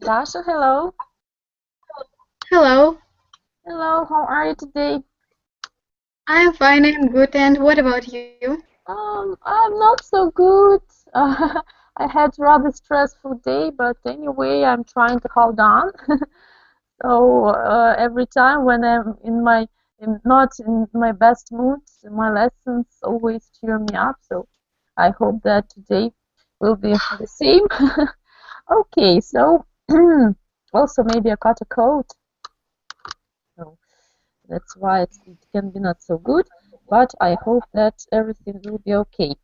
Dasha, hello. Hello, Hello, how are you today? I'm fine and good. And what about you? I'm not so good. I had rather stressful day, but anyway, I'm trying to hold on. So every time when I'm not in my best mood, my lessons always cheer me up. So I hope that today will be the same. Okay, so also maybe I caught a cold. So that's why it can be not so good, but I hope that everything will be okay.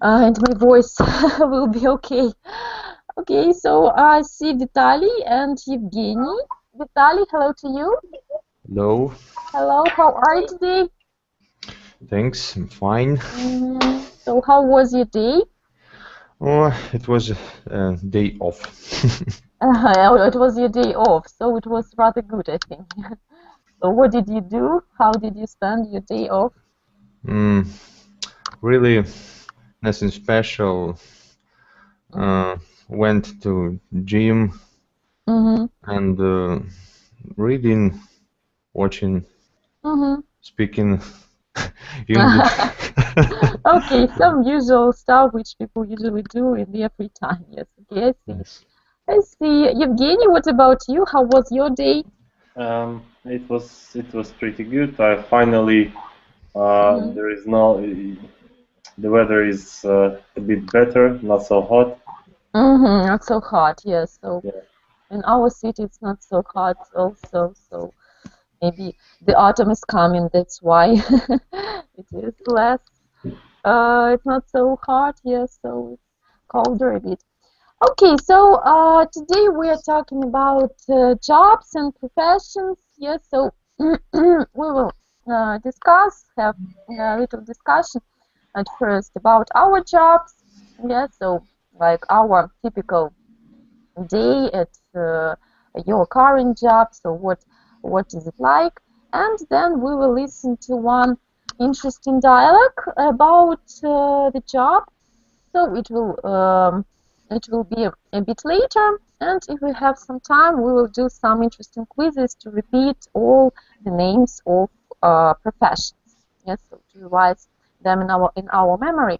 And my voice will be okay. Okay, so I see Vitaly and Evgeny. Vitaly, hello to you. Hello, Hello, how are you today? thanks, I'm fine. So how was your day? Oh, it was a day off. It was your day off, so it was rather good, I think. So what did you do? How did you spend your day off? Mm, really nothing special. Went to gym Mm-hmm. and reading, watching, Mm-hmm. speaking English. Okay, some usual stuff which people usually do in their free time. Yes, okay, I see. Yes. I see. Evgeny, what about you? How was your day? It was pretty good. I finally Mm-hmm. there is no the weather is a bit better, not so hot. Mm-hmm. Not so hot, yes. So Yeah. in our city it's not so hot also, so maybe the autumn is coming, that's why it is less it's not so hot, yes, so it's colder a bit. Okay, so today we are talking about jobs and professions. Yes, so we will have a little discussion at first about our jobs. Yes, so like our typical day at your current job. So what is it like? And then we will listen to one interesting dialogue about the job, so it will be a bit later, and if we have some time, we will do some interesting quizzes to repeat all the names of professions. Yes, so to revise them in our memory.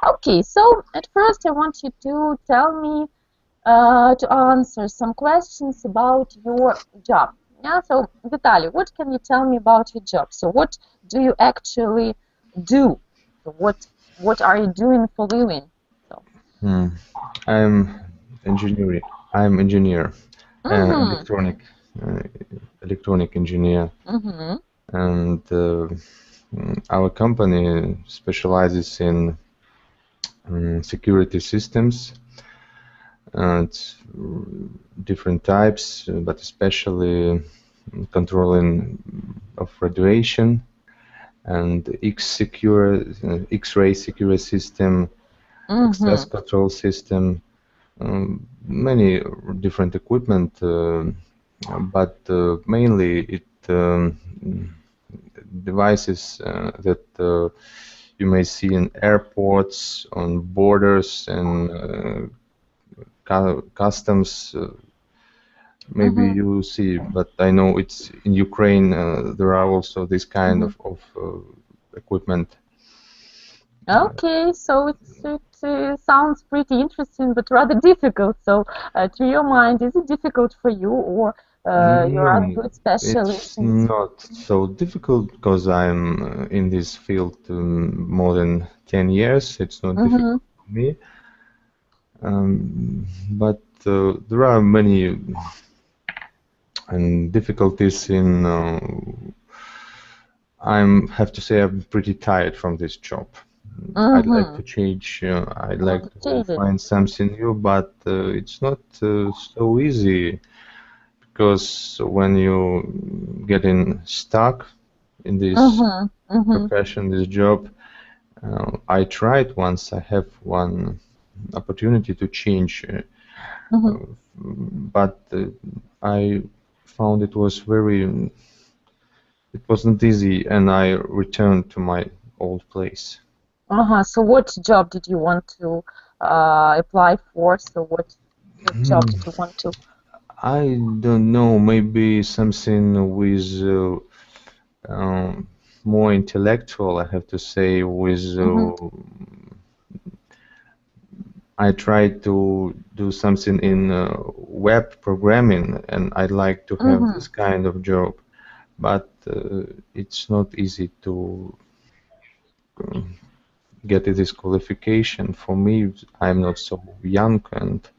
Okay, so at first I want you to tell me to answer some questions about your job. Yeah, so Vitaly, what can you tell me about your job? So what do you actually do? So what are you doing for living? So. Hmm. I'm engineer. I'm engineer, Mm-hmm. electronic, uh, electronic engineer, Mm-hmm. and our company specializes in security systems and different types, but especially controlling of radiation and X-ray secure system, access Mm-hmm. control system, many different equipment, but mainly it devices that you may see in airports, on borders, and customs. Maybe Mm-hmm. you see, but I know it's in Ukraine. There are also this kind Mm-hmm. of equipment. Okay, so it sounds pretty interesting, but rather difficult. So, to your mind, is it difficult for you, or you're a No, good specialist it's in this not so difficult because I'm in this field more than 10 years. It's not field? difficult for me. But there are many difficulties in. Have to say I'm pretty tired from this job. I'd like Mm-hmm. to change. I'd You want like to to change it? find something new, but it's not so easy because when you getting stuck in this Mm-hmm. Mm-hmm. profession, this job, I tried once. I have one. opportunity to change, but I found it wasn't easy, and I returned to my old place. So what job did you want to apply for? So what job did you want to? I don't know, maybe something with more intellectual, I have to say, with I tried to do something in web programming, and I'd like to have this kind of job, but it's not easy to get this qualification. For me, I'm not so young, and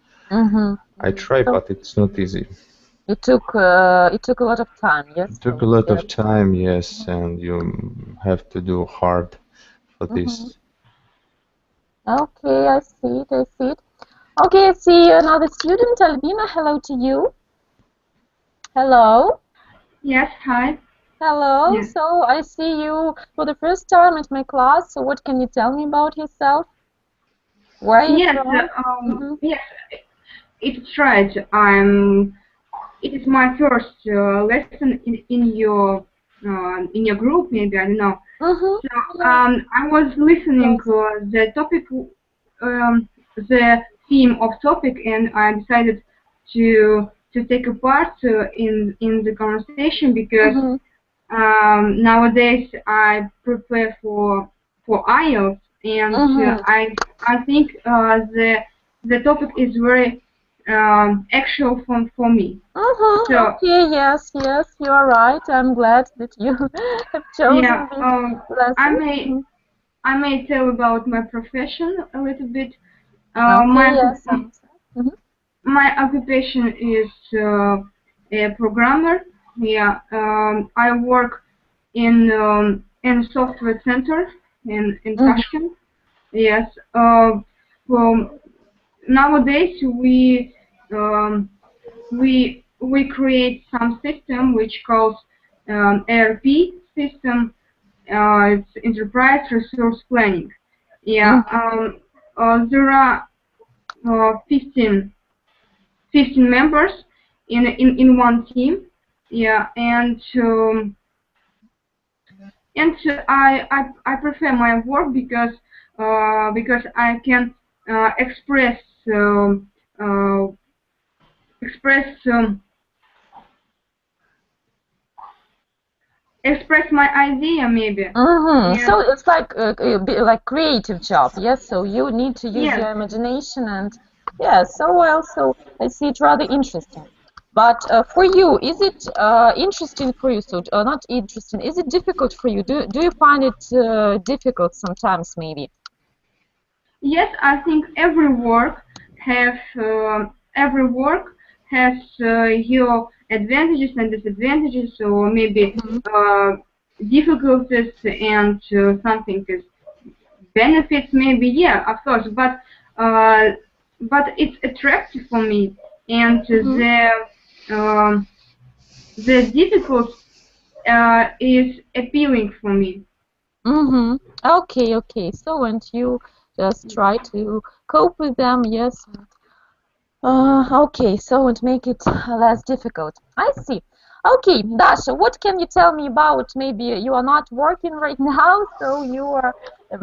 I try, but it's not easy. It took a lot of time, yes. It took a lot of time, yes, and you have to do hard for this. Okay, I see it. I see it. Okay, I see another student, Albina. Hello to you. Hello. Yes, hi. Hello. Yes. So I see you for the first time at my class. So what can you tell me about yourself? Where are you from? Yes, it's right. It is my first lesson in your group, maybe, I don't know. So I was listening the topic, the theme of topic, and I decided to take a part in the conversation because nowadays I prepare for IELTS, and I think the topic is very actual for me. So, okay, yes, you are right. I'm glad that you have chosen this lesson. I may tell about my profession a little bit. My occupation is a programmer. Yeah, I work in a software center in Tashkent. Yes. Well, nowadays we create some system which calls ERP system. It's Enterprise Resource Planning. Yeah. There are 15 members in one team. Yeah, and I prefer my work because I can express express my idea, maybe. Yeah. So it's like creative job, yes. So you need to use your imagination, and so I see it rather interesting. But for you, is it interesting for you? So not interesting. Is it difficult for you? Do you find it difficult sometimes, maybe? Yes, I think every work has your advantages and disadvantages, or maybe difficulties and something is benefits, maybe. Yeah, of course, but it's attractive for me, and the difficult is appealing for me. Okay. So, and you just try to cope with them, yes. Okay, so and make it less difficult. I see. Okay, Dasha, what can you tell me about? Maybe you are not working right now, so you are a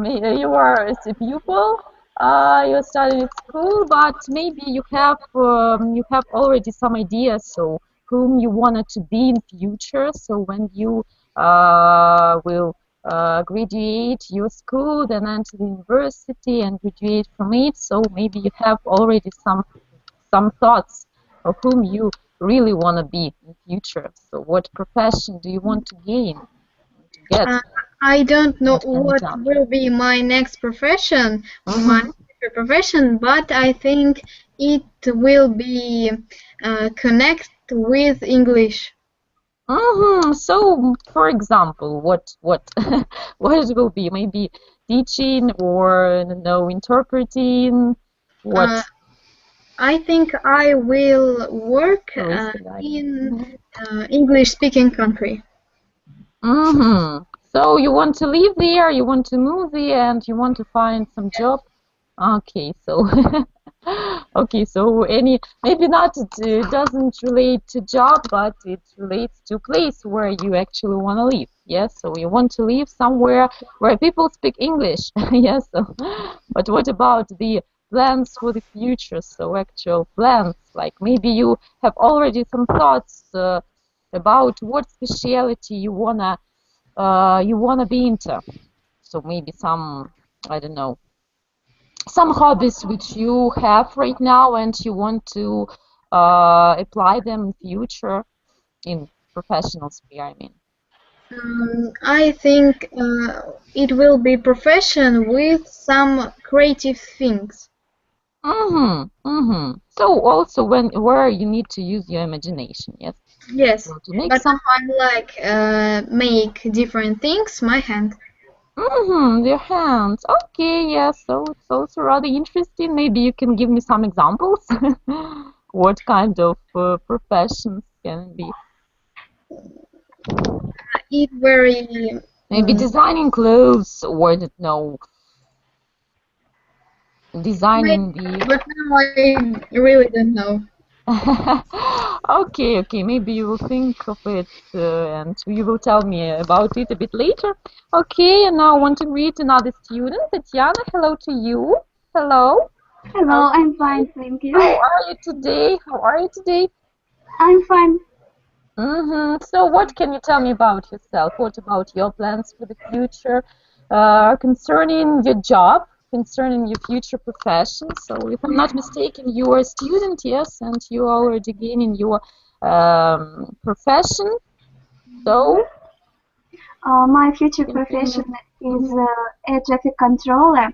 pupil. You're studying at school, but maybe you have already some ideas. So whom you wanted to be in future. So when you will graduate your school, then enter the university and graduate from it. So maybe you have already some thoughts of whom you really want to be in future. So what profession do you want to gain, to get? I don't know what will be my next profession, my future profession, but I think it will be connect with English. So, for example, what what it will be? Maybe teaching or interpreting? What? I think I will work in English-speaking country. So you want to live there, you want to move there, and you want to find some job Okay, so okay, so maybe not it doesn't relate to job, but it relates to place where you actually want to live. Yes, so you want to live somewhere where people speak English. Yes, so but what about the plans for the future? So actual plans, like maybe you have already some thoughts about what specialty you wanna be into. So maybe some, I don't know, some hobbies which you have right now and you want to apply them in future in professional sphere, I mean. I think it will be profession with some creative things. So also where you need to use your imagination, yes. Yes, So to make but some. I like make different things. My hand. Your hands. Okay, yeah. So it's also rather interesting. Maybe you can give me some examples. What kind of professions can it be? It very. Maybe designing clothes, or I don't know, designing Maybe, the. but now I really don't know. Okay, maybe you will think of it and you will tell me about it a bit later. Okay, and now I want to greet another student. Tatiana, hello to you. Hello. Hello, I'm fine, thank you. How are you today? How are you today? I'm fine. So what can you tell me about yourself? What about your plans for the future concerning your job, concerning your future profession? So if I'm not mistaken, you are a student, yes, and you are already gaining your profession. So My future profession is air traffic controller.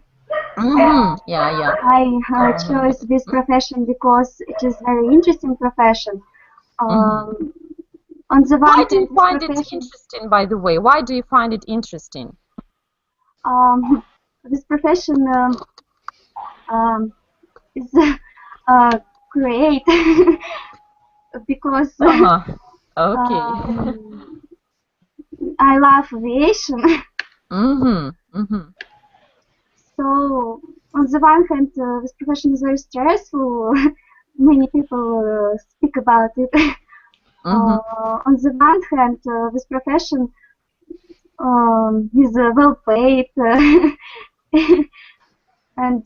Yeah. I chose this profession because it is very interesting profession. On the Why one do you hand, this find it profession, interesting, by the way? Why do you find it interesting? this profession is great because Okay. I love aviation. So, on the one hand, this profession is very stressful. Many people speak about it. On the one hand, this profession is well paid and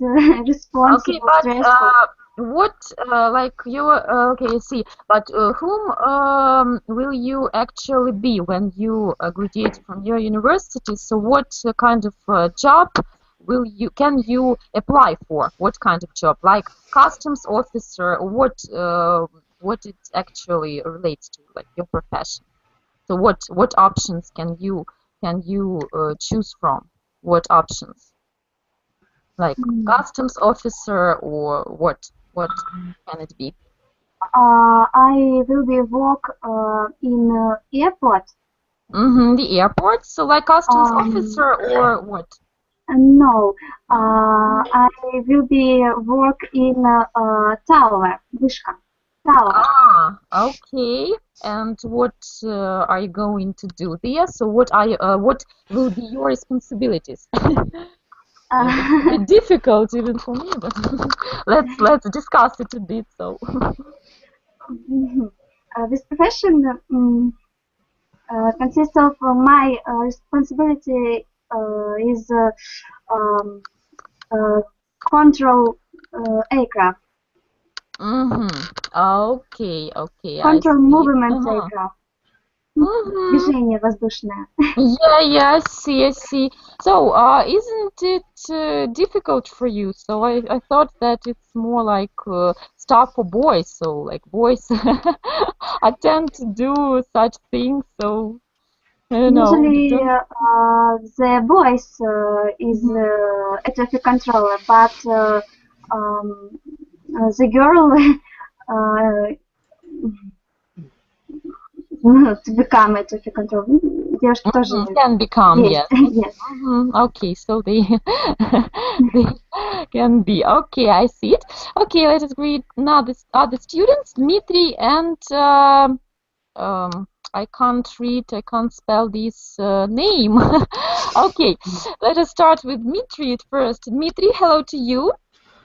responsible, Okay, but stressful. what like you okay, see, but whom will you actually be when you graduate from your university? So what kind of job can you apply for? What kind of job? Like customs officer, or what it actually relates to, like your profession? So what options can you choose from? What options? Like customs officer or what? What can it be? I will be work in airport. The airport. So like customs officer or what? No, I will be work in tower, Вышка, tower. Okay. And what are you going to do there? So what will be your responsibilities? It's a bit difficult even for me, but let's discuss it a bit. So. This profession consists of my responsibility is control aircraft. Okay, Control I see. movements aircraft. Движение воздушное. Yeah, I see. So, isn't it difficult for you? So I thought that it's more like stuff for boys. So like boys I tend to do such things. So I don't know. Usually the boys is a traffic controller, but the girl to become a traffic controller. Девушки тоже can become, есть. yes. Yes. Okay, so they they can be. Okay, I see it. Okay, let us read now the other students, Dmitry and I can't spell this name. Okay, let us start with Dmitry at first. Dmitry, hello to you.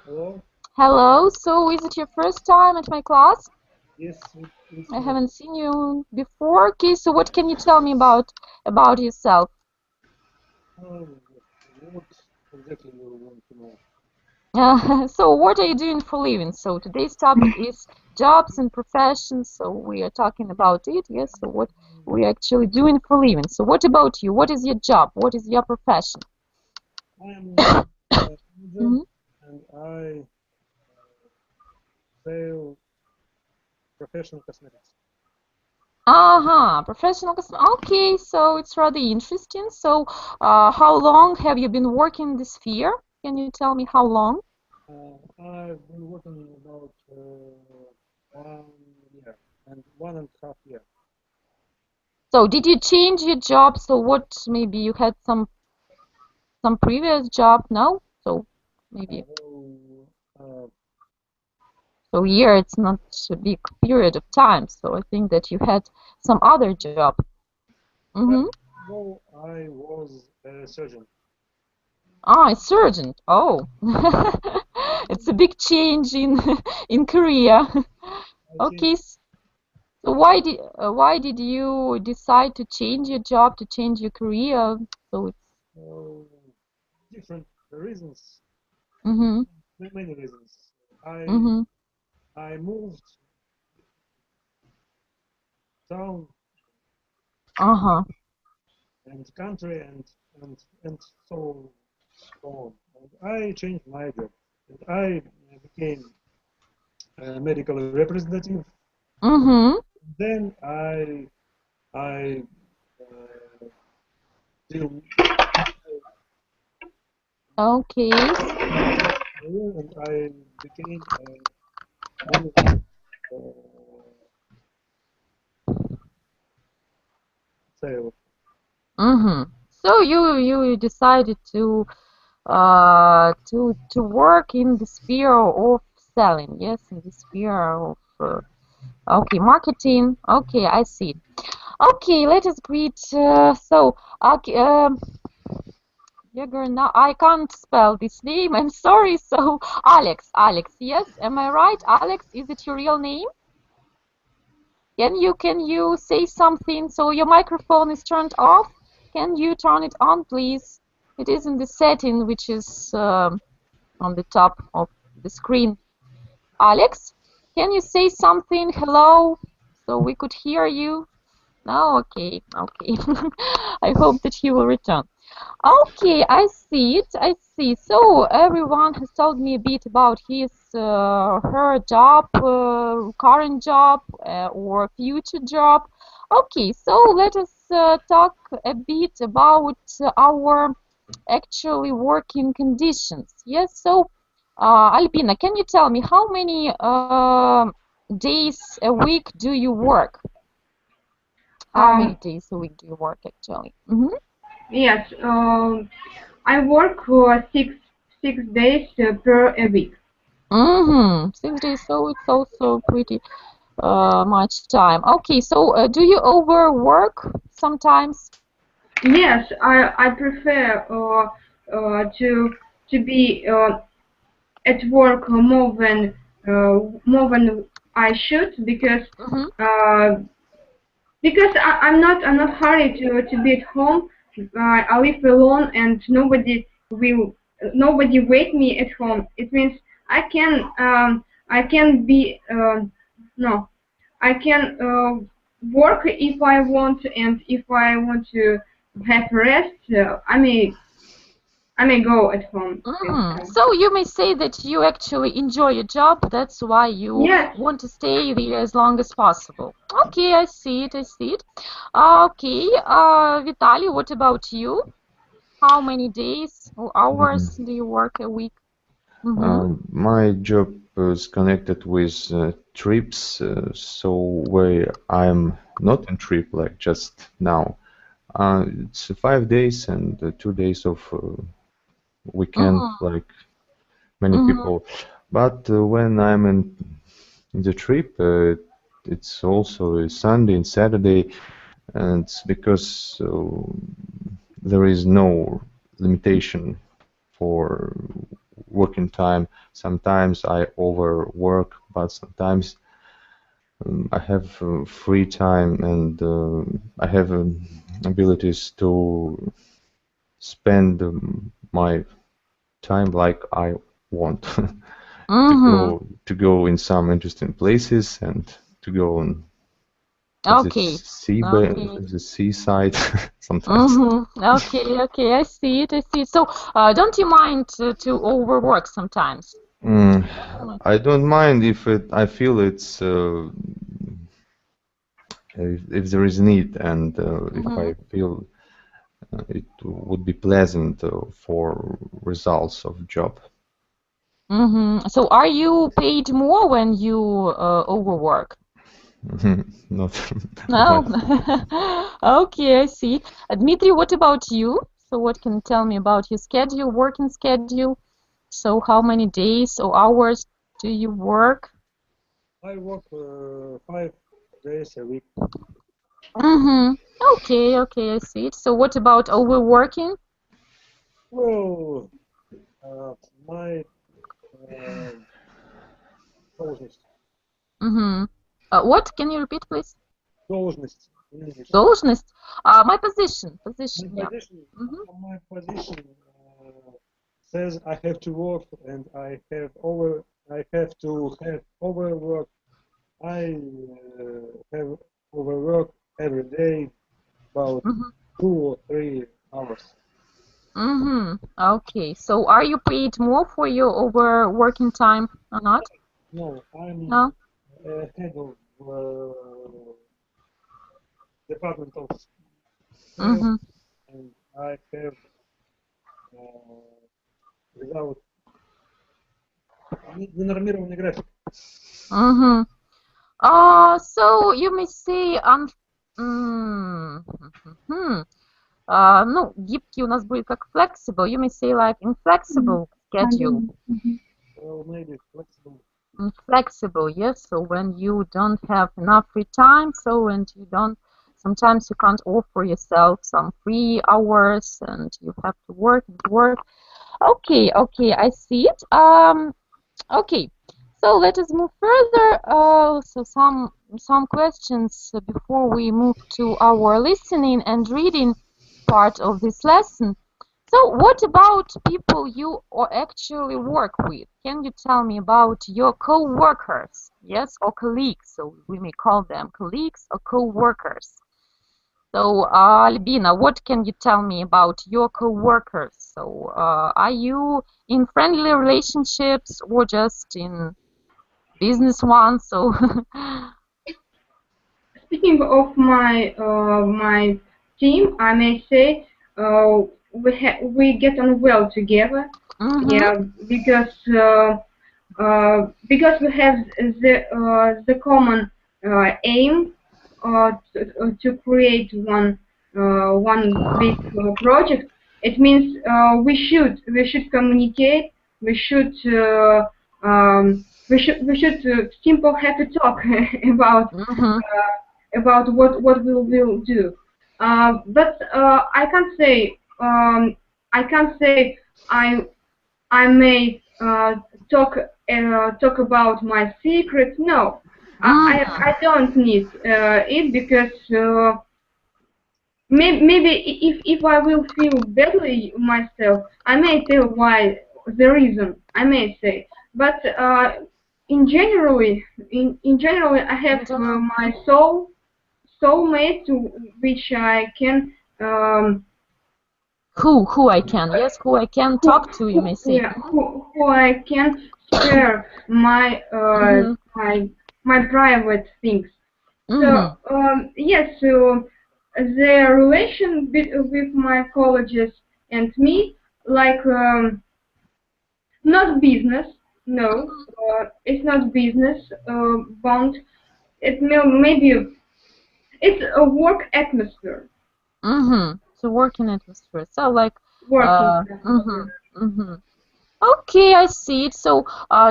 Hello? Hello, so is it your first time at my class? Yes, it's I me. haven't seen you before. Okay, so what can you tell me about yourself? What exactly you want to know? So what are you doing for living? So today's topic is jobs and professions, so we are talking about it, yes, so what we are actually doing for living. So what about you? What is your job? What is your profession? I am a manager Mhm. and I sell professional cosmetics. Professional cosmetic. Okay, so it's rather interesting. So, how long have you been working in this sphere? Can you tell me how long? I've been working about 1 year and 1.5 years. So, did you change your job? So, what maybe you had some previous job? No? So, maybe Well, so a year it's not a big period of time. So, I think that you had some other job. Mm-hmm. well, I was a surgeon. Ah, a surgeon. Oh, it's a big change in in Korea. I Okay, changed so why did you decide to change your job, to change your career? So it's uh, different reasons, mm-hmm, many reasons. I mm-hmm, I moved town uh-huh, and country and so on. And I changed my job. And I became a medical representative. mm-hmm. Then I deal Okay, and I became a manager sales. mm-hmm. So you decided to work in the sphere of selling, yes, in the sphere of okay, marketing. Okay, I see. Okay, let us greet. Okay, Yegor, now I can't spell this name. I'm sorry. So, Alex, yes, am I right? Alex, is it your real name? Can you say something? So your microphone is turned off. Can you turn it on, please? It is in the setting which is on the top of the screen. Alex, can you say something? Hello, so we could hear you. No, okay, okay. I hope that he will return. Okay, I see it. I see. So everyone has told me a bit about her job, current job, or future job. Okay, so let us talk a bit about our actually working conditions. Yes. So, Albina, can you tell me how many days a week do you work? How many Um, days a week do you work actually? Mm-hmm. yes, I work for six days per a week. Mm-hmm. 6 days, so it's also pretty much time. Okay, so do you overwork sometimes? Yes, I prefer to be at work more than I should Mm-hmm. uh, because I'm not hurried to be at home. I live alone and nobody wake me at home. It means I can be no I can work if I want, and if I want to have rest, I may go at home. Mm-hmm. So you may say that you actually enjoy your job, that's why you Yes. want to stay there as long as possible. Okay, I see it, I see it. Okay, Vitaly, what about you? How many days or hours do you work a week? Mm-hmm. My job is connected with trips, so where I'm not in trip like just now. It's 5 days and 2 days of weekend, Mm-hmm. like many Mm-hmm. people. But when I'm in the trip, it's also a Sunday and Saturday, and it's because there is no limitation for working time. Sometimes I overwork, but sometimes I have free time, and I have abilities to spend my time like I want. To go in some interesting places and to go on Okay. the seaside sometimes. Okay, okay, I see it, I see it. So, don't you mind to overwork sometimes? I don't mind if I feel it's if there is need, and if I feel it would be pleasant for results of job. So, are you paid more when you overwork? Not No. much. Okay, I see. Dmitry, what about you? So, what can you tell me about your schedule, working schedule? So, how many days or hours do you work? I work 5 days a week. Okay, okay, I see it. So, what about overworking? Well, my должность. What? Can you repeat, please? Должность in English. Должность? My position. Position, yeah. My position says I have to work and I have to have overwork. I have overwork every day about 2 or 3 hours. Okay. So, are you paid more for your overworking time or not? No, I'm head of department of sales, and I have without ненормированный график. So you may say ну, гибкий у нас будет как flexible. You may say like inflexible schedule. Well, maybe flexible. Flexible, yes. So when you don't have enough free time, sometimes you can't offer yourself some free hours, and you have to work and work. Okay, okay, I see it. Okay, so let us move further. So some questions before we move to our listening and reading part of this lesson. So what about people you actually work with? Can you tell me about your co-workers, yes, or colleagues? So we may call them colleagues or co-workers. So Albina, what can you tell me about your co-workers? So are you in friendly relationships or just in business ones? So speaking of my team, I may say we get on well together. Yeah, because we have the common aim to create one big project. It means we should communicate. We should simple have to talk about what we will do. But I can't say I may talk about my secrets. No, I don't need it because maybe if I will feel badly myself, I may tell why the reason. I may say, but in generally I have my soulmate to which I can. Who I can, yes, who I can talk to, you may say. Yeah, who I can share my my private things. So yes, so the relation with my colleagues and me, like not business. No, it's not business bond. Maybe it's a work atmosphere. So working atmosphere. So like working atmosphere. Okay, I see it. So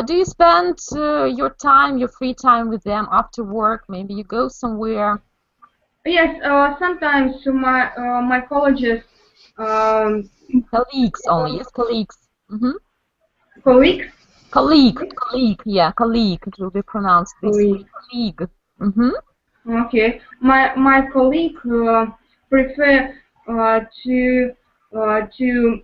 do you spend your free time with them after work? Maybe you go somewhere. Yes, sometimes my colleagues colleagues only. Yes, colleagues. colleagues. Colleague, yeah, colleague. It will be pronounced this way. Colleague. Okay, my colleague prefer to uh, to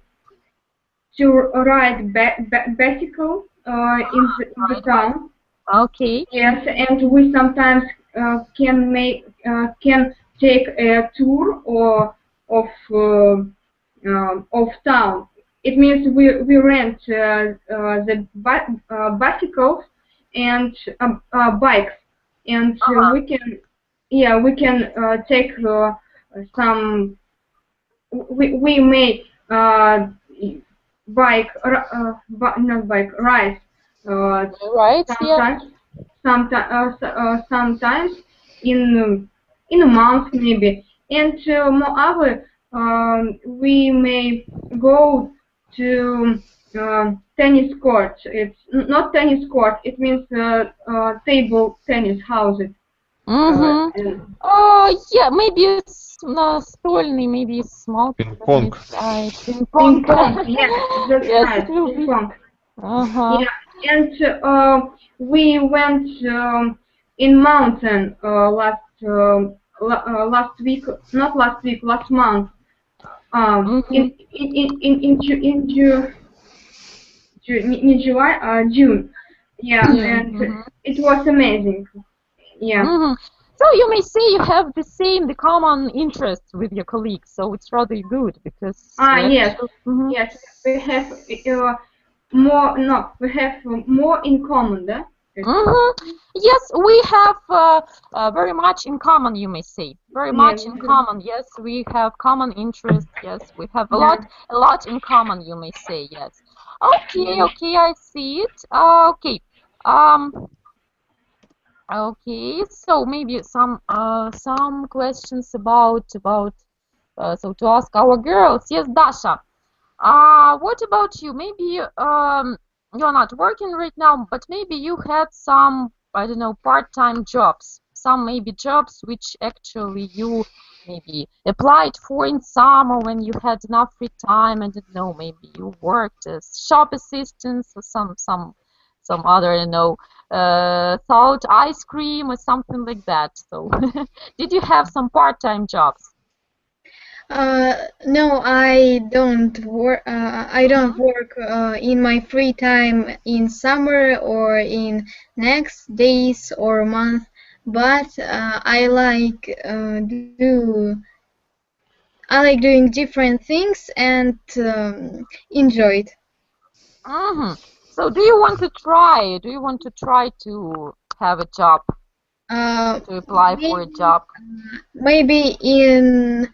to ride bicycle in the town. Okay. Yes, and we sometimes can take a tour of town. It means we rent the bicycles and bikes, and we can take some. We may not bike rides. Right. Sometimes in a month maybe, and moreover, we may go to tennis court. It's not tennis court. It means table tennis houses. Yeah, maybe it's настольный, maybe small. Ping-pong. Ping-pong, yes, that's right, ping-pong. Yeah, and we went in mountain last week, not last week, last month. In June. Yeah, and it was amazing. Yeah. So you may say you have the common interests with your colleagues, so it's rather good because. Yes, yes, we have more. No, we have more in common, yeah? Yes, we have very much in common, you may say. Very much in common. Yes, we have common interests. Yes, we have a lot in common, you may say. Yes. Okay, I see it. Okay. Okay, so maybe some questions about so to ask our girls. Yes, Dasha. What about you? Maybe you're not working right now, but maybe you had some, I don't know, part-time jobs. Some maybe jobs which actually you maybe applied for in summer when you had enough free time. I don't know, maybe you worked as shop assistants or some other, I don't know, salt ice cream or something like that. So, did you have some part-time jobs? No, I don't work. I don't work in my free time in summer or in next days or month. But I like doing different things and enjoy it. So, do you want to try? Do you want to try to have a job? To apply for a job? Maybe in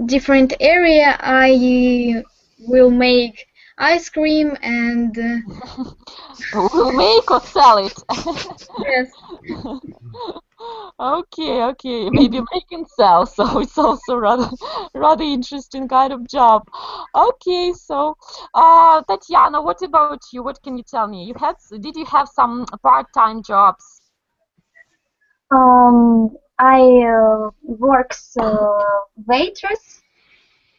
different area I will make ice cream and will make or sell it? Yes. Okay, maybe make and sell, so it's also rather interesting kind of job. Okay, so Tatiana, what about you? What can you tell me? Did you have some part-time jobs? I works waitress.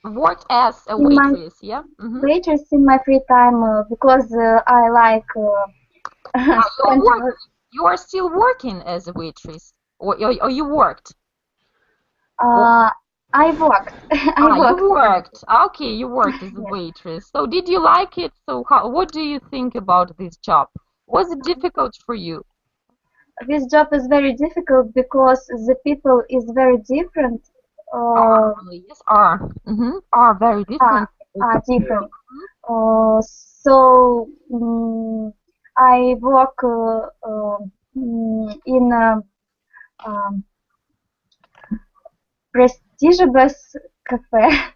Work as a waitress, yeah? Waitress in my free time because I like. You are still working as a waitress, or you worked? I worked. You worked. Okay, you worked as a waitress. So did you like it? So what do you think about this job? Was it difficult for you? This job is very difficult because the people is very different. Yes, are very different. Different. So I work in prestigious cafe.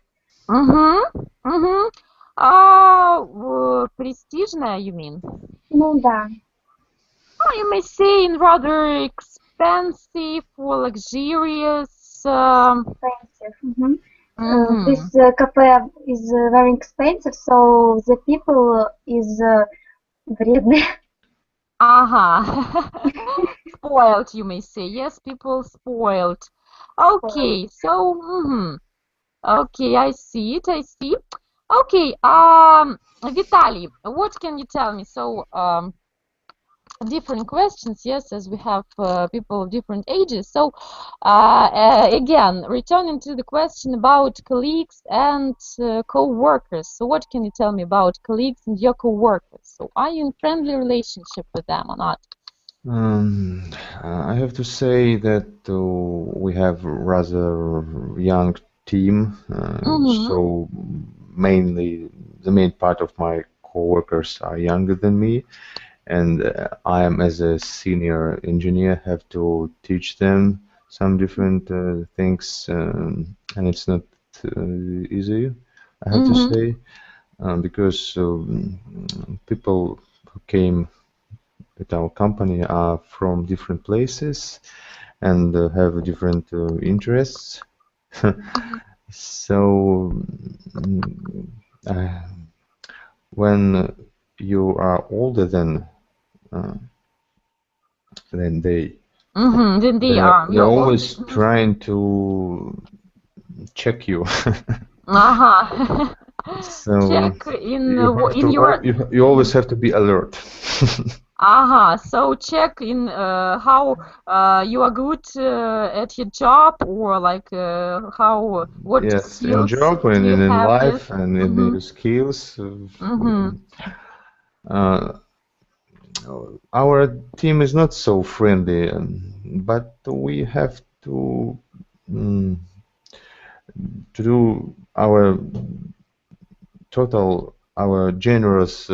Престижная, you mean? Ну да. You may say in rather expensive or luxurious. Expensive. This cafe is very expensive, so the people is вредные. Spoiled, you may say. Yes, people spoiled. Okay, so okay, I see it. Okay, Vitaly, what can you tell me? So, different questions, yes, as we have people of different ages. So, again, returning to the question about colleagues and co-workers. So, what can you tell me about colleagues and your co-workers? So, are you in friendly relationship with them or not? I have to say that we have rather young team, so mainly the main part of my co-workers are younger than me, and I am, as a senior engineer, have to teach them some different things, and it's not easy, I have to say, because people who came at our company are from different places and have different interests. So when you are older than they, then they're always trying to check you. So check in your. You always have to be alert. So check in how you are good at your job, or like what skills in job and do you in have, life and in your skills. Our team is not so friendly, but we have to do our generous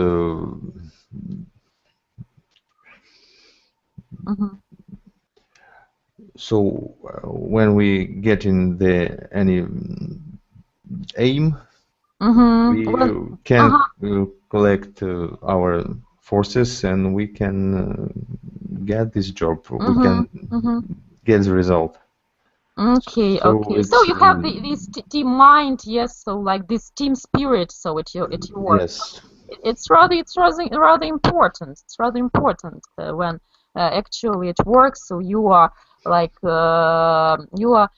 so when we get in any aim, we can collect our forces and we can get this job. We can get the result. Okay, so you have this team mind, yes. So like this team spirit. So at your work. Yes. It's rather important. It's rather important when actually it works. So you are like you are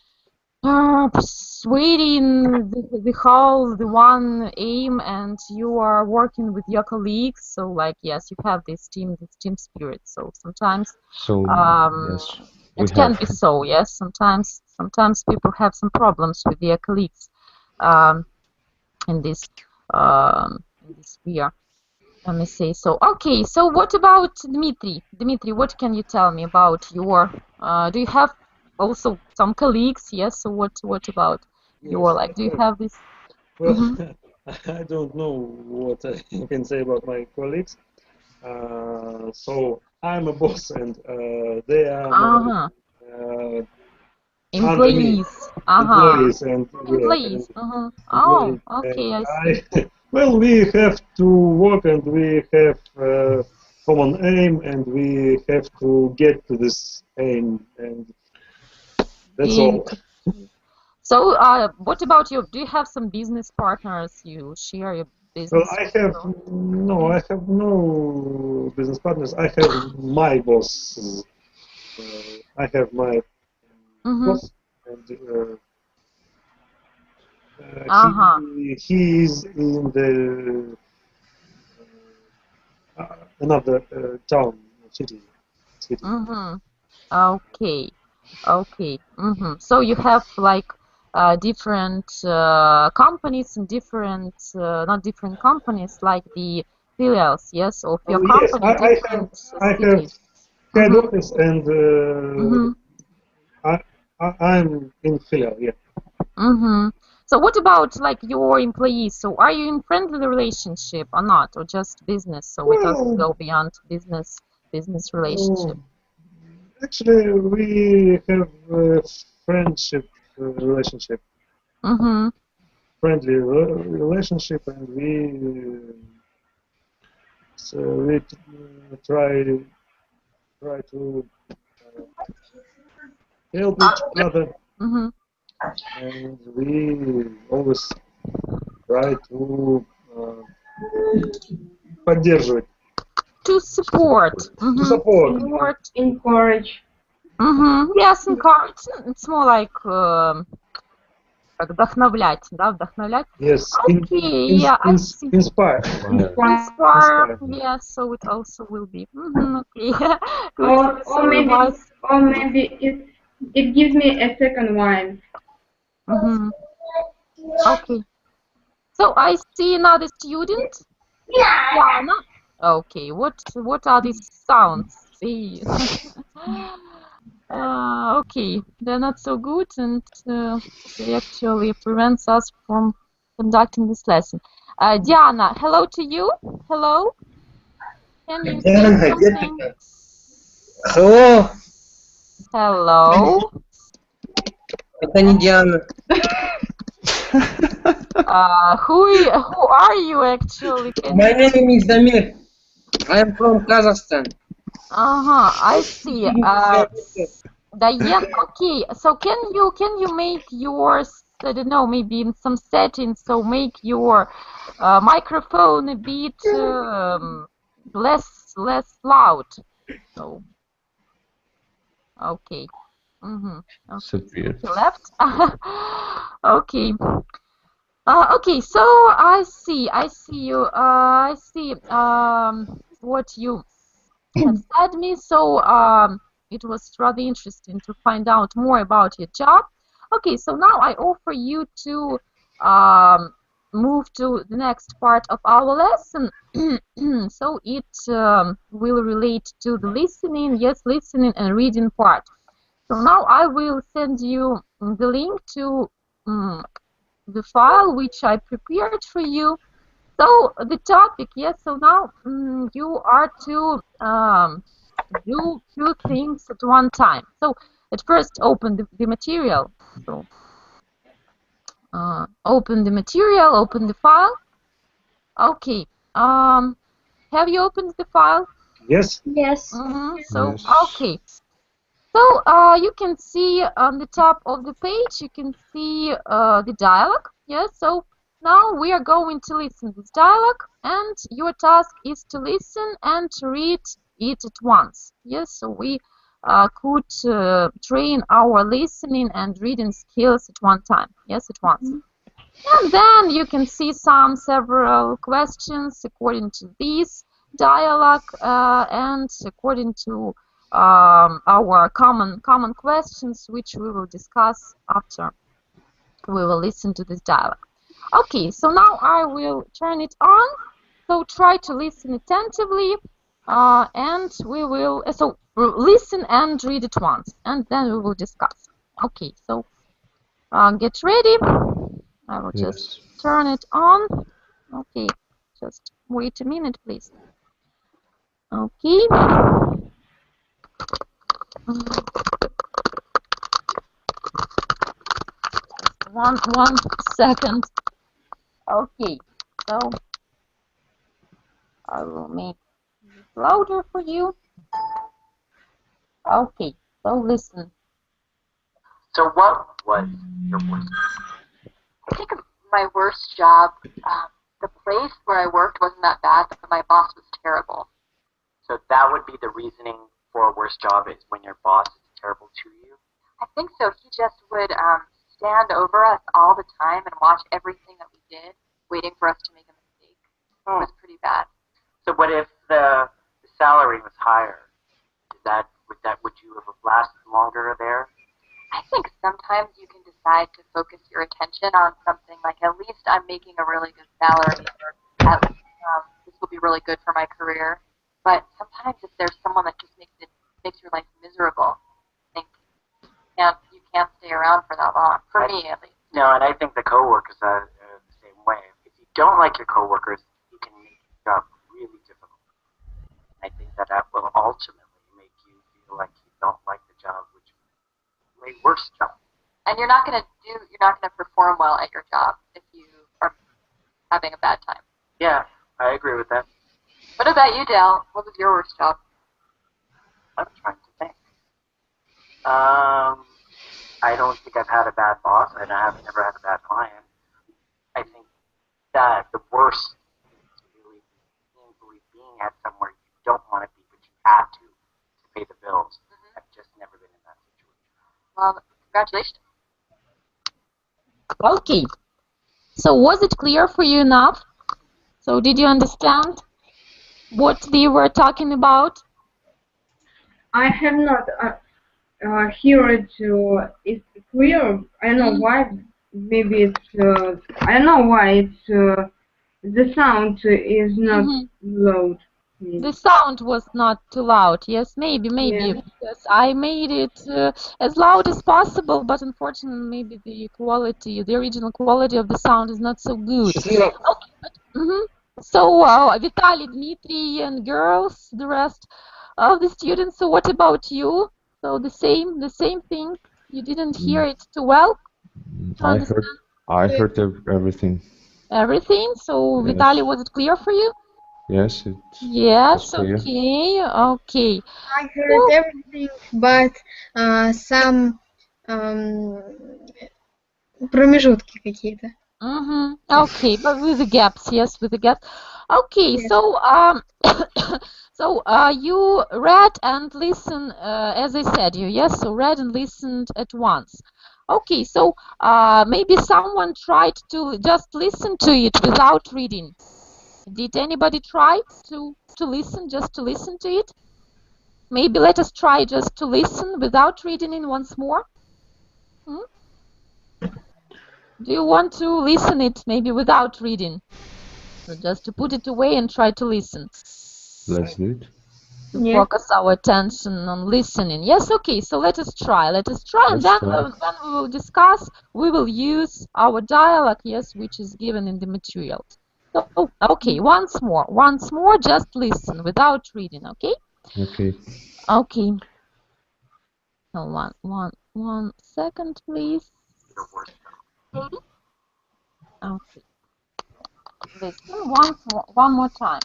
persuading the one aim, and you are working with your colleagues. So like yes, you have this team spirit. So sometimes yes, it can be so. Yes, sometimes people have some problems with their colleagues in this sphere. Let me say so. Okay, so what about Dmitry? Dmitry, what can you tell me about your? Do you have also some colleagues? Yes. So what about your like? Do you have this? Well, I don't know what I can say about my colleagues. So I'm a boss, and they are my employees. Employees and employees. Oh, okay, I see. Well, we have to work, and we have common aim, and we have to get to this aim, and that's all. So, what about you? Do you have some business partners? You share your business? Well, I have no business partners. I have my boss. I have my boss, and he is in the another town, city. Okay. So you have like different companies and different, not different companies, like the filials, yes, of your company. Yes, I have head office, and I'm in filial, yeah. So what about like your employees? So are you in friendly relationship or not, or just business? So it doesn't go beyond business relationship. Actually, we have a friendship relationship. Friendly relationship, and we try to help each other, and we always try to поддерживать. To support. To support. Encourage. Yes, encourage. It's more like Как вдохновлять, да, вдохновлять. Yes, Okay, yeah, I see. inspire. Inspire, yeah, so it also will be. Okay, good. Or So maybe revise. it gives me a second one. Okay. So I see another student. Diana. Okay, what are these sounds? See. Okay, they're not so good, and they actually prevents us from conducting this lesson. Diana, hello to you. Hello. Can you say something? Hello. Hello. Это не Диана. Who are you actually? My name is Damir. I am from Kazakhstan. I see. Diane, okay. So can you make yours? I don't know, maybe in some settings. So make your microphone a bit less loud. So okay. Okay. Left. Okay. Okay. So I see you. I see what you have said me. So it was rather interesting to find out more about your job. Okay, so now I offer you to move to the next part of our lesson. So it will relate to the listening, yes, listening and reading part. So now I will send you the link to the file which I prepared for you. So the topic, yes, so now you are to do two things at one time. So at first open the material. So open the material, open the file. Okay. Have you opened the file? Yes. Yes. So Yes. okay. So you can see on the top of the page, you can see the dialogue. Yes. So now we are going to listen to this dialogue, and your task is to listen and to read it at once. Yes. So we could train our listening and reading skills at one time. Yes, at once. And then you can see several questions according to this dialogue and according to our common questions, which we will discuss after we will listen to this dialogue. Okay, so now I will turn it on. So try to listen attentively, and we will listen and read it once, and then we will discuss. Okay, so get ready. I will just turn it on. Okay, just wait a minute, please. Okay. One second. Okay, so I will make it louder for you. Okay, so listen. So what was your worst? I think of my worst job. The place where I worked wasn't that bad, but my boss was terrible. So that would be the reasoning for a worst job, is when your boss is terrible to you? I think so. He just would stand over us all the time and watch everything that we did, waiting for us to make a mistake. It was pretty bad. So what if the salary was higher? Would you have lasted longer there? I think sometimes you can decide to focus your attention on something like, at least I'm making a really good salary, or at least this will be really good for my career. But sometimes if there's someone that just makes your life miserable, I think you can't stay around for that long. For me, at least. No, and I think the coworkers are the same way. If you don't like your coworkers, you can make your job really difficult. I think that will ultimately make you feel like you don't like the job, which is a way worse job. And you're not gonna perform well at your job if you are having a bad time. Yeah, I agree with that. What about you, Dale? What was your worst job? I'm trying to think. I don't think I've had a bad boss, and I have never had a bad client. I think that the worst is really being at somewhere you don't want to be, but you have to pay the bills. I've just never been in that situation. Well, congratulations. Okay. So was it clear for you enough? So did you understand what they were talking about? I have not heard it's clear. I don't know why. Maybe it's I don't know why it's the sound is not loud. The sound was not too loud. Yes, maybe, Yeah. because I made it as loud as possible, but unfortunately, maybe the quality, the original quality of the sound is not so good. Okay, but, So, Vitaly, Dmitry, and girls, the rest of the students. So, what about you? So, the same thing. You didn't hear it too well. I heard everything. Everything. So, Yes. Vitaly, was it clear for you? Yes, Yes, clear. okay. I heard everything, but some промежутки какие-то. Okay, but with the gaps, yes, with the gaps. Okay, Yes. so you read and listen, as I said you, yes, so read and listened at once. Okay, so maybe someone tried to just listen to it without reading. Did anybody try to listen, just to listen to it? Maybe let us try just to listen without reading it once more. Do you want to listen it maybe without reading? So just to put it away and try to listen. Let's do it. To focus our attention on listening. Yes, okay, so let us try. And then we will discuss, we will use our dialogue, yes, which is given in the material. So, okay, once more, just listen without reading, okay? Okay. Okay. So one second, please. Okay. Listen one more time.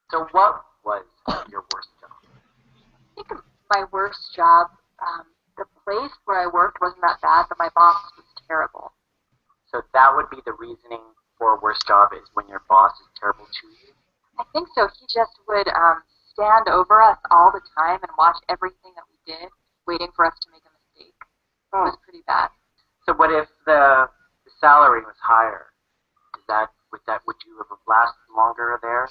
So what was your worst job? I think my worst job, the place where I worked wasn't that bad, but my boss was terrible. So that would be the reasoning for a worst job, is when your boss is terrible to you? I think so. He just would stand over us all the time and watch everything that we did, waiting for us to make a mistake. It was pretty bad. So what if the salary was higher? Would you have lasted longer there?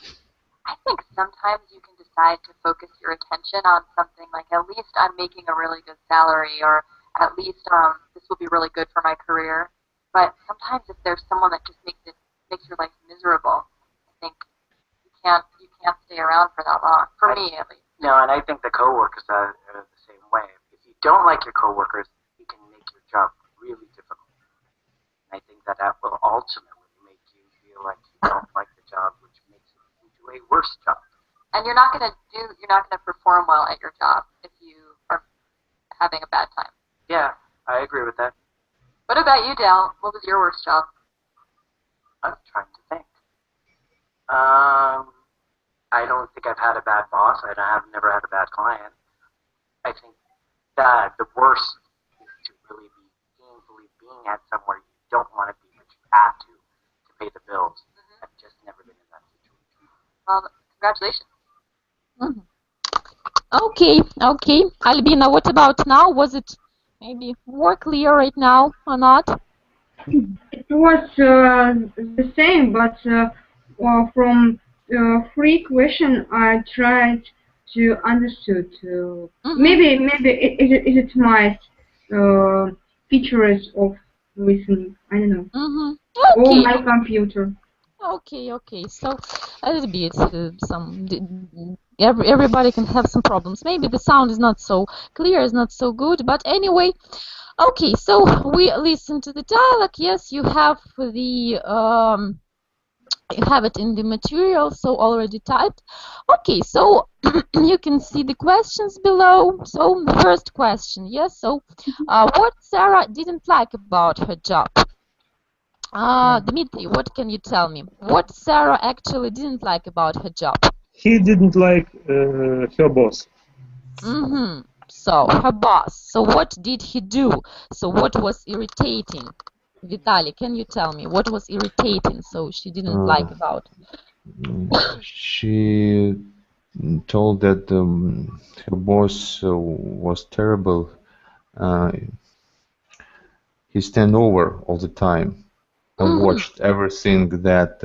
I think sometimes you can decide to focus your attention on something like, at least I'm making a really good salary, or at least this will be really good for my career. But sometimes if there's someone that just makes your life miserable, I think you can't stay around for that long. For me, at least. No, and I think the coworkers are the same way. If you don't like your coworkers, you can make your job really difficult. And I think that will ultimately make you feel like you don't like the job, which makes it into a worse job. And you're not gonna perform well at your job if you are having a bad time. Yeah, I agree with that. What about you, Dale? What was your worst job? I'm trying to think. I don't think I've had a bad boss. I've never had a bad client. I think that the worst is to really be painfully being at somewhere you don't want to be, but you have to pay the bills. I've just never been in that situation. Well, congratulations. Okay. Albina, what about now? Was it maybe more clear right now or not? It was the same, but from 3 questions I tried to understood. Maybe is it my features of listening? I don't know. Okay. Or my computer. Okay. So a little bit everybody can have some problems. Maybe the sound is not so clear, is not so good, but anyway. Okay, so we listen to the dialogue. Yes, you have you have it in the material, so already typed. Okay, so you can see the questions below. So the first question, yes. So what Sarah didn't like about her job? Dmitry, what can you tell me? What Sarah actually didn't like about her job? He didn't like her boss. So her boss. So what did he do? So what was irritating? Vitaly, can you tell me what was irritating? So she didn't like about. She told that her boss was terrible. he stand over all the time and watched everything that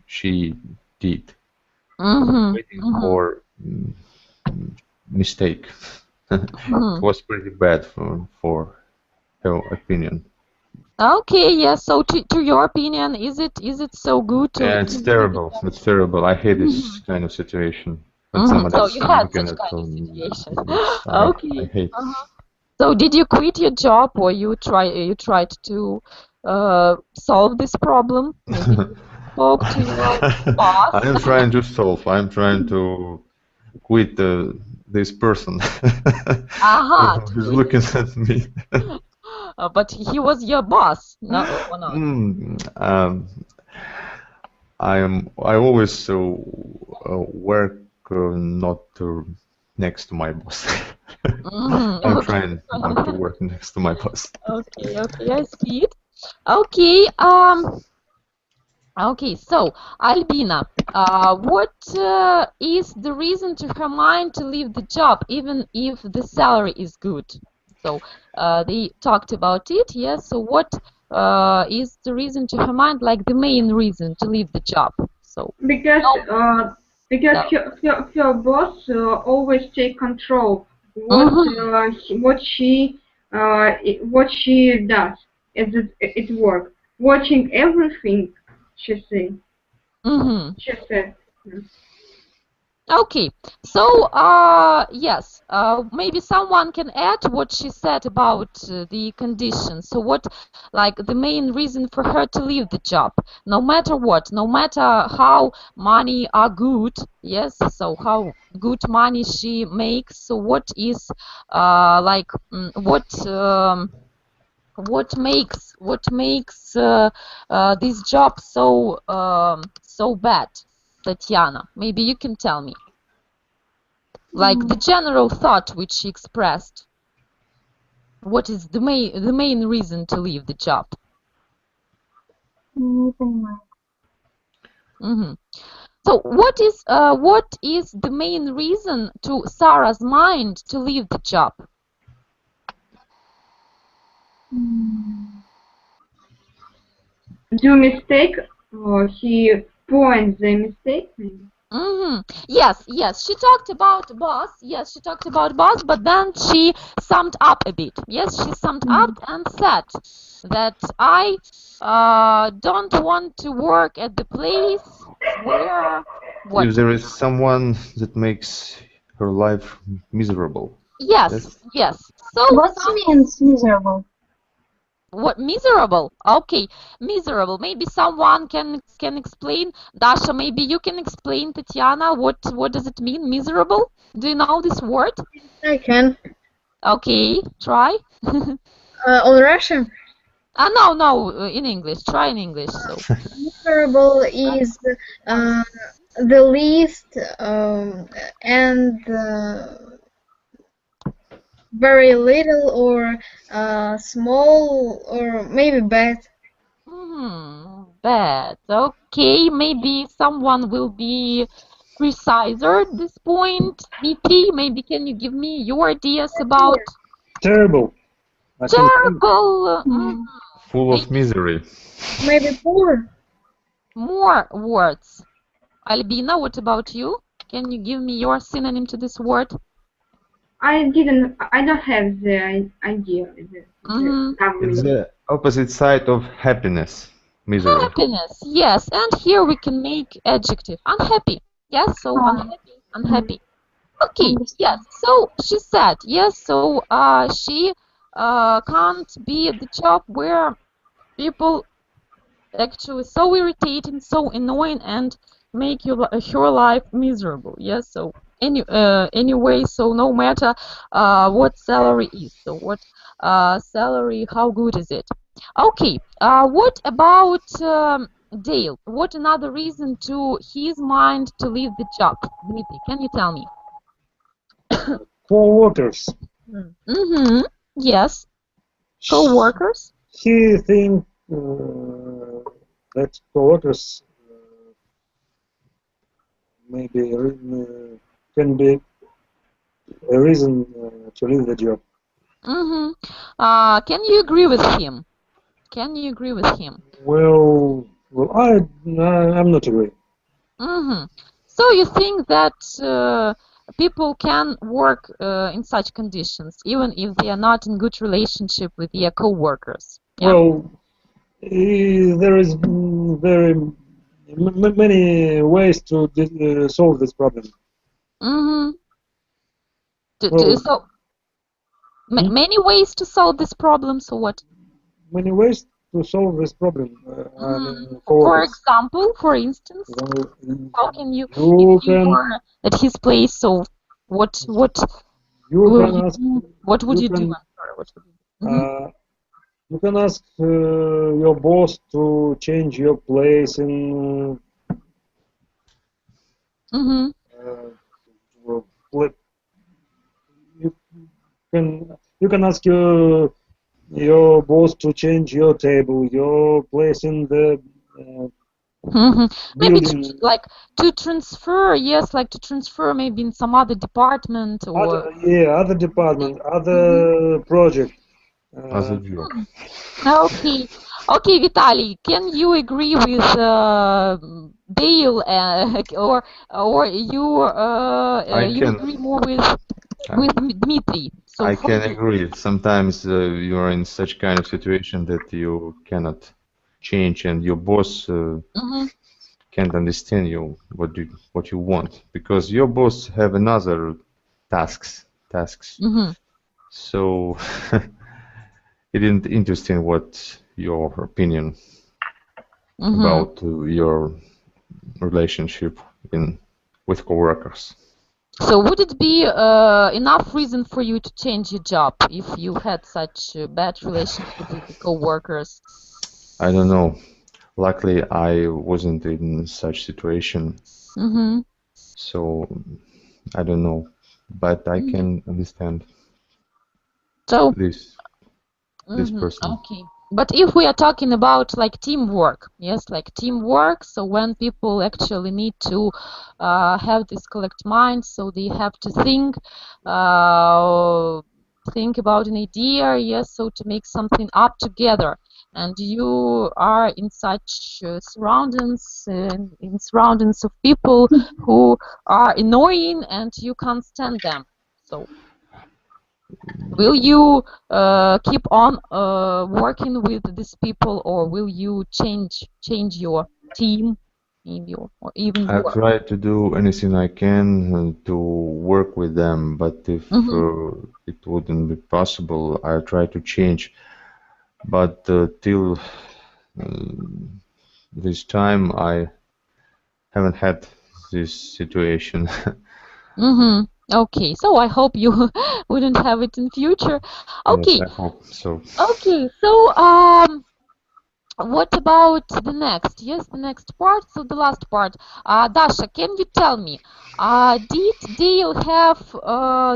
she did, waiting for mistake. It was pretty bad for her opinion. Okay, yeah. So, to your opinion, is it so good to? Yeah, it's terrible. It's terrible. I hate this kind of situation. When So you had such kind of situation. Okay. I hate. So did you quit your job, or you tried to solve this problem? Maybe you spoke to your boss. I am trying to solve. I'm trying to quit this person who's looking at me. But he was your boss, no, or not? I always work not next to my boss. I'm trying not to work next to my boss. Okay, I see it. Okay, okay. So Albina, what is the reason to her mind to leave the job, even if the salary is good? So they talked about it, yes. So what is the reason to her mind, like the main reason to leave the job? So because her boss always take control what she does at work, watching everything she said. She said. Okay, so yes, maybe someone can add what she said about the conditions. So what, like the main reason for her to leave the job, no matter what, no matter how money are good, yes, so how good money she makes, so what is like what makes this job so so bad? Tatiana, maybe you can tell me, like the general thought which she expressed. What is the main reason to leave the job? So what is the main reason to Sarah's mind to leave the job? Do mistake, or he points the mistake? Yes, she talked about boss. Yes, she talked about boss, but then she summed up a bit. Yes, she summed up and said that I don't want to work at the place where. What? If there is someone that makes her life miserable. Yes. So what means miserable? What, miserable? Okay, miserable. Maybe someone can explain. Dasha, maybe you can explain, Tatiana, what does it mean, miserable? Do you know this word? I can. Okay, try. On Russian? No, in English. Try in English. So. Miserable is the least and very little or small or maybe bad. Bad. Okay, maybe someone will be preciser at this point. VP, maybe can you give me your ideas about? Terrible. Terrible. Full of misery. Maybe poor. More words. Albina, what about you? Can you give me your synonym to this word? I don't have the idea. It's the opposite side of happiness, misery. Happiness, yes. And here we can make adjective. Unhappy. Yes, so unhappy. Okay, yes. So she said, yes, so she can't be at the job where people actually so irritating, so annoying, and make her life miserable. Yes, so anyway, so no matter what salary is, so what salary, how good is it? Okay, what about Dale? What another reason to his mind to leave the job? Dmitry, can you tell me? Co-workers. Yes. Co-workers? He thinks that co-workers maybe can be a reason to leave the job. Can you agree with him? Can you agree with him? Well, I'm not agree. So you think that people can work in such conditions, even if they are not in good relationship with their co-workers? Yeah? Well, there is very many ways to solve this problem. So many ways to solve this problem. So what? Many ways to solve this problem. For example, for instance, how can you if you were at his place? So what would you do? You can ask your boss to change your place in. You can ask your boss to change your table, your place in the maybe to transfer, yes, like to transfer maybe in some other department or other department, other project. Other job. Okay, Vitaly, can you agree with Dale or you agree more with Dmitry? So I can agree. Sometimes you are in such kind of situation that you cannot change, and your boss can't understand you what you want, because your boss have another tasks. So it isn't interesting what your opinion about your relationship with coworkers. So would it be enough reason for you to change your job if you had such a bad relationship with the co-workers? I don't know. Luckily, I wasn't in such situation. So I don't know, but I can understand this person. Okay. But if we are talking about like teamwork, yes, like teamwork, so when people actually need to have this collect mind, so they have to think about an idea, yes, so to make something up together. And you are in such surroundings, in surroundings of people who are annoying and you can't stand them. So will you keep on working with these people, or will you change your team, maybe, or even I've tried to do anything I can to work with them, but if it wouldn't be possible, I'll try to change. But till this time, I haven't had this situation. Okay, so I hope you wouldn't have it in future. Okay. Yes, I hope so. Okay, so what about the next? Yes, the next part. So the last part. Dasha, can you tell me, did Dale have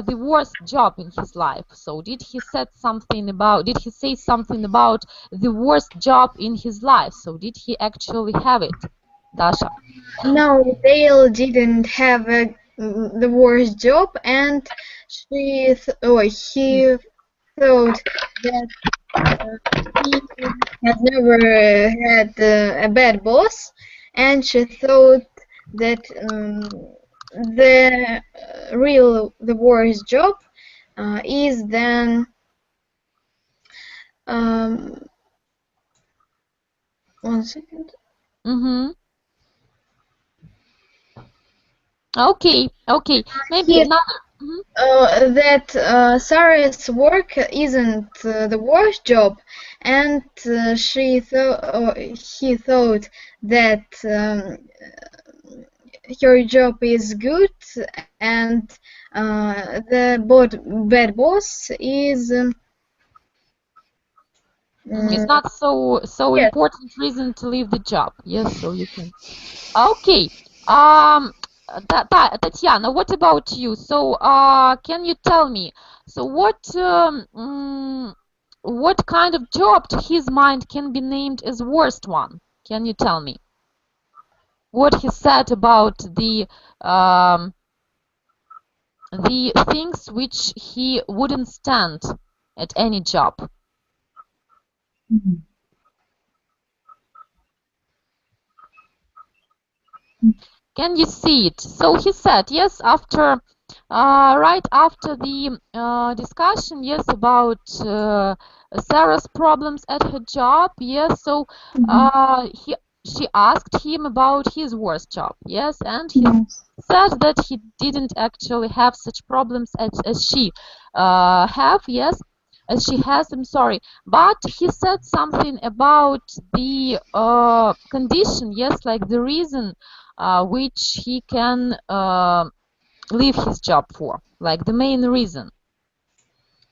the worst job in his life? So did he say something about the worst job in his life? So did he actually have it, Dasha? No, Dale didn't have the worst job, and he thought that he had never had a bad boss, and she thought that the worst job is then one second. Okay, maybe another. That Sarah's work isn't the worst job, and he thought that her job is good, and the bad boss is. It's not so yes. important reason to leave the job. Yes, so you can. Okay. Tatiana, what about you? So, can you tell me? So, what kind of job to his mind can be named as worst one? Can you tell me? What he said about the things which he wouldn't stand at any job. Can you see it? So he said, yes, after, right after the discussion, yes, about Sarah's problems at her job, yes, so she asked him about his worst job, yes, and he said that he didn't actually have such problems as she have, yes, as she has, I'm sorry, but he said something about the condition, yes, like the reason which he can leave his job for, like the main reason.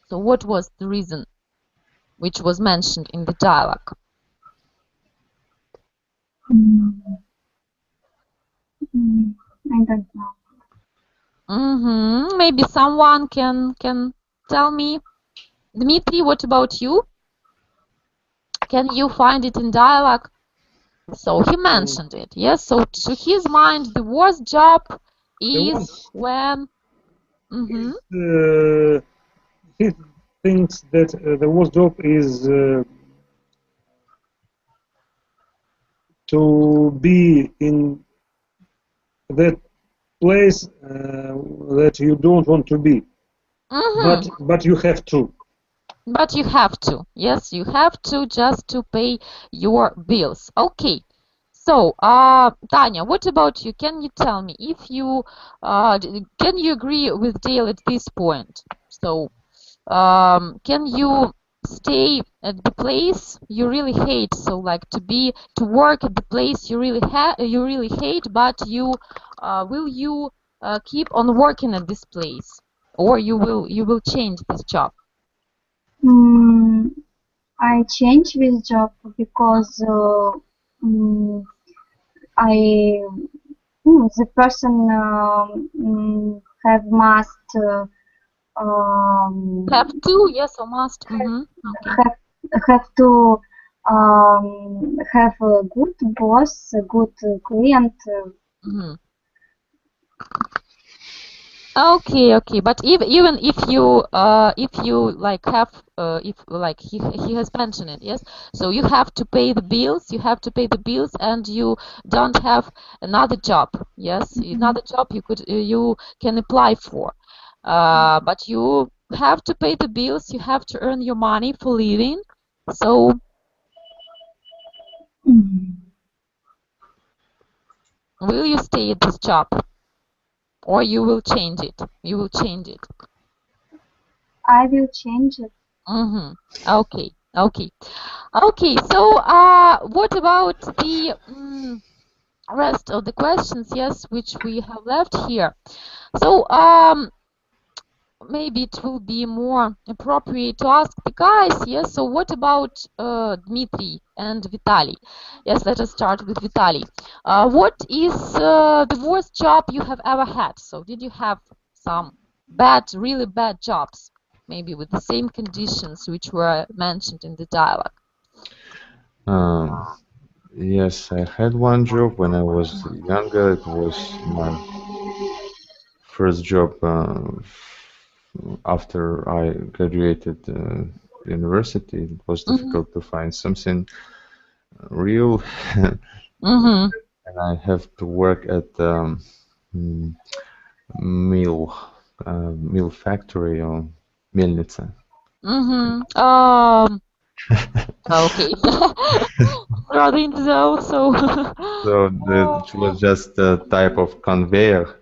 So what was the reason which was mentioned in the dialogue? I don't know. Maybe someone can tell me. Dmitry, what about you? Can you find it in dialogue? So he mentioned it, yes. So to his mind, the worst job is when. He thinks that the worst job is to be in that place that you don't want to be, but you have to. But you have to, yes, you have to just to pay your bills. Okay. So, Tanya, what about you? Can you tell me if you can you agree with Dale at this point? So, can you stay at the place you really hate? So, like to work at the place you really hate, but you will you keep on working at this place, or you will change this job? I changed this job because the person have must have to, yes, or must have to have a good boss, a good client. Okay, but even if you like have if like he has mentioned it, yes, so you have to pay the bills, and you don't have another job, yes, another job you can apply for, but you have to pay the bills, you have to earn your money for living, so will you stay at this job? Or you will change it. You will change it. I will change it. Okay. So, what about the rest of the questions? Yes, which we have left here. So, maybe it will be more appropriate to ask the guys. Yes. So, what about Dmitry and Vitaly? Yes, let us start with Vitaly. What is the worst job you have ever had? So, did you have some really bad jobs, maybe with the same conditions which were mentioned in the dialogue? Yes, I had one job when I was younger. It was my first job after I graduated university. It was difficult to find something real, and I have to work at mill factory or Melnitsa. Okay. So it was just a type of conveyor.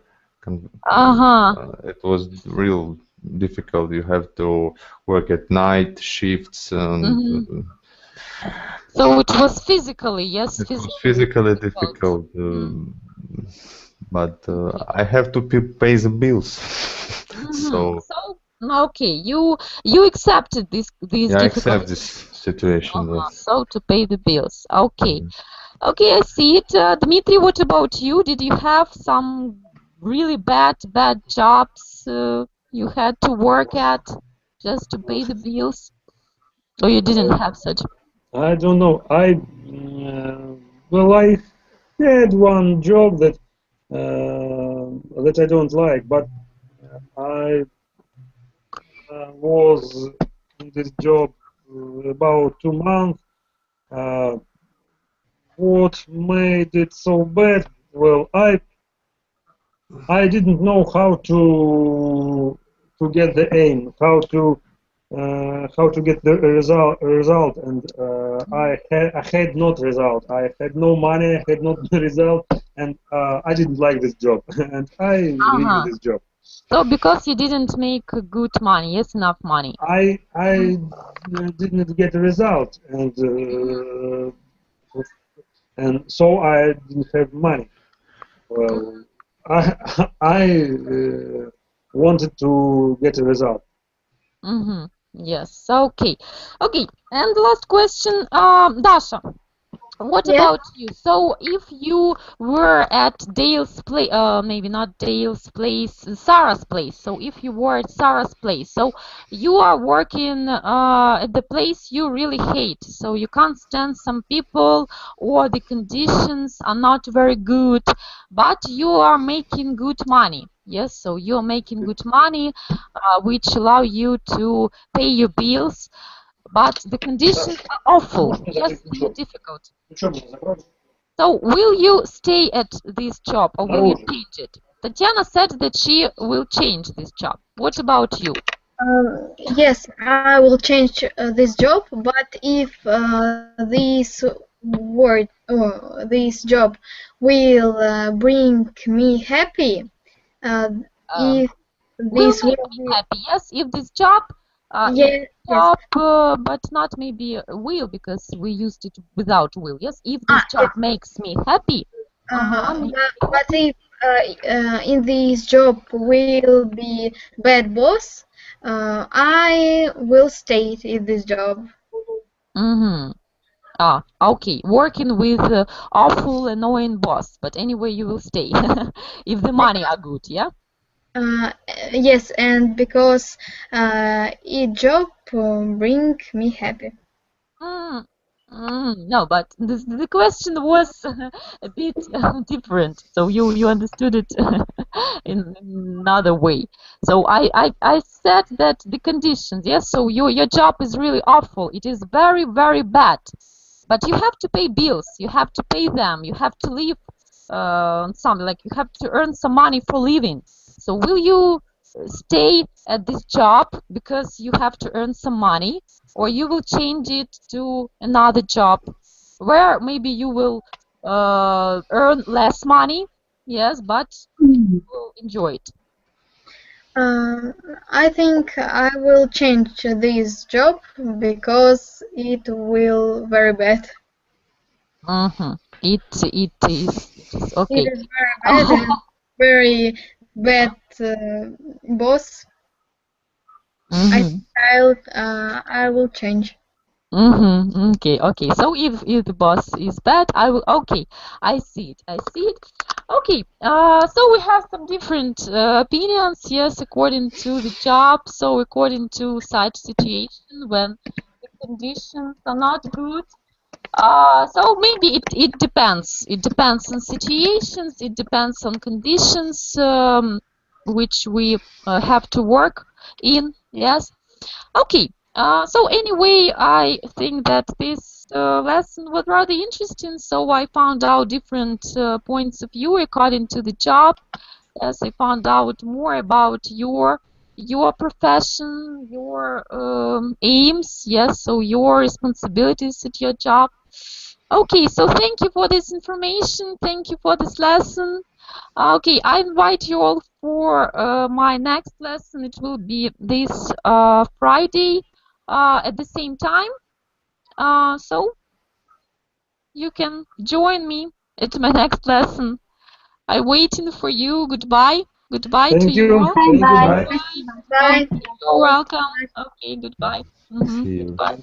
It was real difficult. You have to work at night shifts. And, so it was physically, yes. It was physically difficult, but I have to pay the bills. So okay, you accepted this yeah, I accept this situation. Yes. So to pay the bills. Okay. Okay, I see it. Dmitry, what about you? Did you have some really bad jobs you had to work at just to pay the bills, or you didn't have such? I don't know. I had one job that I don't like, but I was in this job about 2 months. What made it so bad? well, I didn't know how to get the aim, how to get the result, and I had not result. I had no money, I had not the result, and I didn't like this job, and I leave this job. So because you didn't make good money, yes, enough money. I didn't get a result, and so I didn't have money. Well, I wanted to get a result. Mm-hmm. Yes. Okay. Okay. And last question, Dasha. What about you? So, if you were at Dale's place, maybe not Dale's place, Sarah's place. So, if you were at Sarah's place, so you are working at the place you really hate. So, you can't stand some people, or the conditions are not very good, but you are making good money. Yes, so you are making good money, which allow you to pay your bills. But the conditions are awful, yes, and difficult. So, will you stay at this job or will you change it? Tatiana said that she will change this job. What about you? Yes, I will change this job, but if this job will bring me happy, if this will make me happy, yes, if this job but not maybe will, because we used it without will. Yes, if this job makes me happy. But if in this job will be bad boss, I will stay in this job. Okay. Working with awful, annoying boss, but anyway, you will stay if the money are good. Yeah. Yes, and because each job bring me happy. No, but the question was a bit different. So you understood it in another way. So I said that the conditions, yes. So your job is really awful. It is very, very bad. But you have to pay bills. You have to pay them. You have to live something, like you have to earn some money for living. So will you stay at this job because you have to earn some money, or you will change it to another job where maybe you will earn less money, yes, but you will enjoy it? I think I will change this job because it will very bad. It is okay. It is very bad and very bad boss. I will change. Okay. So if the boss is bad, I will. Okay, I see it. Okay. So we have some different opinions. Yes, according to the job. So according to such situation when the conditions are not good. So maybe it depends. It depends on situations. It depends on conditions which we have to work in. Yes. Okay. So anyway, I think that this lesson was rather interesting. So I found out different points of view according to the job. Yes, I found out more about your profession, your aims. Yes, so your responsibilities at your job. Okay, so thank you for this information. Thank you for this lesson. Okay, I invite you all for my next lesson. It will be this Friday at the same time. So you can join me at my next lesson. I'm waiting for you. Goodbye. Goodbye to you all. Bye. Bye. You're welcome. Okay, goodbye. See you. Goodbye.